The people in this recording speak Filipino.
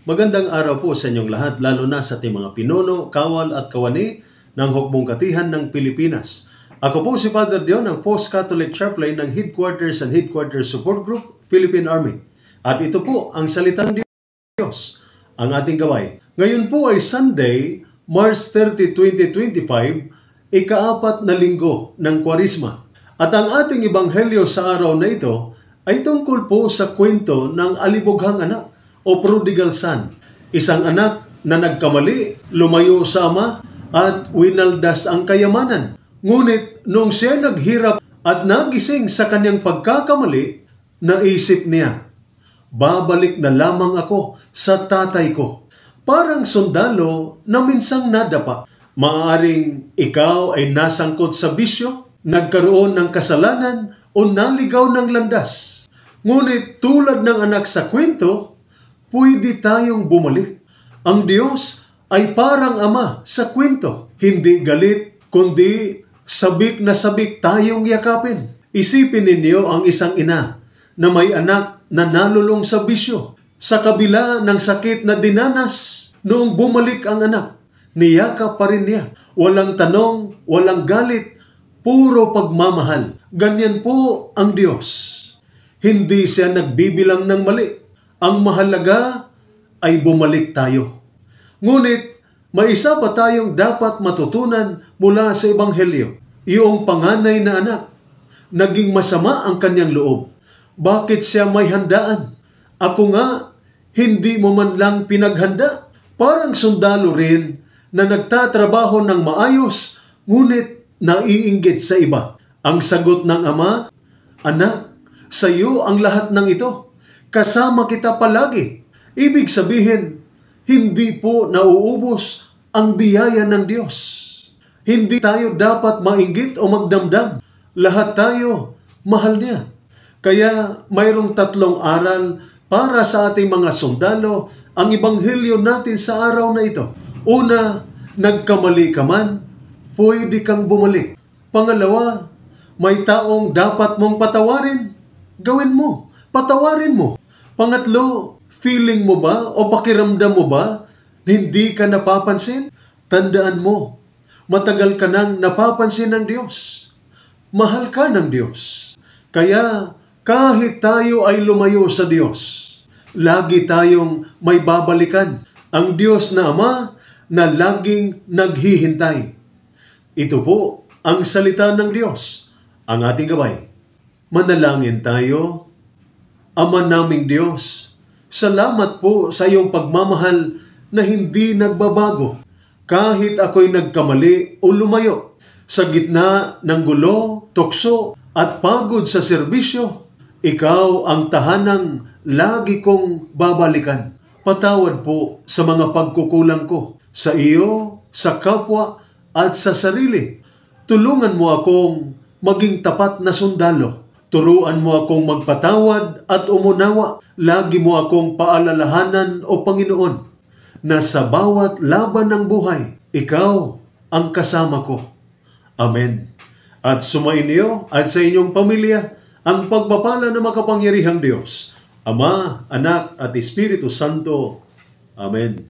Magandang araw po sa inyong lahat, lalo na sa ating mga pinuno, kawal at kawani ng Hukbong Katihan ng Pilipinas. Ako po si Father Dion, ang Post-Catholic Chaplain ng Headquarters and Headquarters Support Group, Philippine Army. At ito po ang Salitang Diyos, ang ating gaway. Ngayon po ay Sunday, March 30, 2025, ika-4 na linggo ng Kwaresma. At ang ating ebanghelyo sa araw na ito ay tungkol po sa kwento ng alibughang anak o prodigal son. Isang anak na nagkamali, lumayo sa ama at winaldas ang kayamanan. Ngunit nung siya naghirap at nagising sa kanyang pagkakamali, naisip niya, babalik na lamang ako sa tatay ko. Parang sundalo na minsang nadapa. Maaaring ikaw ay nasangkot sa bisyo, nagkaroon ng kasalanan o naligaw ng landas. Ngunit tulad ng anak sa kwento, pwede tayong bumalik. Ang Diyos ay parang ama sa kwento. Hindi galit, kundi sabik na sabik tayong yakapin. Isipin ninyo ang isang ina na may anak na nalulong sa bisyo. Sa kabila ng sakit na dinanas, noong bumalik ang anak, niyakap pa rin niya. Walang tanong, walang galit, puro pagmamahal. Ganyan po ang Diyos. Hindi siya nagbibilang ng mali. Ang mahalaga ay bumalik tayo. Ngunit, may isa pa tayong dapat matutunan mula sa Ebanghelyo. Iyong panganay na anak, naging masama ang kanyang loob. Bakit siya may handaan? Ako nga, hindi mo man lang pinaghanda. Parang sundalo rin na nagtatrabaho ng maayos, ngunit naiinggit sa iba. Ang sagot ng ama, anak, sa iyo ang lahat ng ito. Kasama kita palagi. Ibig sabihin, hindi po nauubos ang biyaya ng Diyos. Hindi tayo dapat mainggit o magdamdam. Lahat tayo, mahal niya. Kaya mayroong 3 aral para sa ating mga sundalo ang ebanghelyo natin sa araw na ito. Una, nagkamali ka man, pwede kang bumalik. Pangalawa, may taong dapat mong patawarin. Gawin mo, patawarin mo. Pangatlo, feeling mo ba o pakiramdam mo ba hindi ka napapansin? Tandaan mo, matagal ka nang napapansin ng Diyos. Mahal ka ng Diyos. Kaya kahit tayo ay lumayo sa Diyos, lagi tayong may babalikan. Ang Diyos na Ama na laging naghihintay. Ito po ang salita ng Diyos, ang ating gabay. Manalangin tayo. Ama naming Diyos, salamat po sa iyong pagmamahal na hindi nagbabago. Kahit ako'y nagkamali o lumayo sa gitna ng gulo, tukso at pagod sa serbisyo, ikaw ang tahanang lagi kong babalikan. Patawad po sa mga pagkukulang ko sa iyo, sa kapwa at sa sarili. Tulungan mo akong maging tapat na sundalo. Turuan mo akong magpatawad at umunawa. Lagi mo akong paalalahanan, O Panginoon, na sa bawat laban ng buhay, ikaw ang kasama ko. Amen. At sumainyo at sa inyong pamilya ang pagpapala ng makapangyarihang Diyos, Ama, Anak at Espiritu Santo. Amen.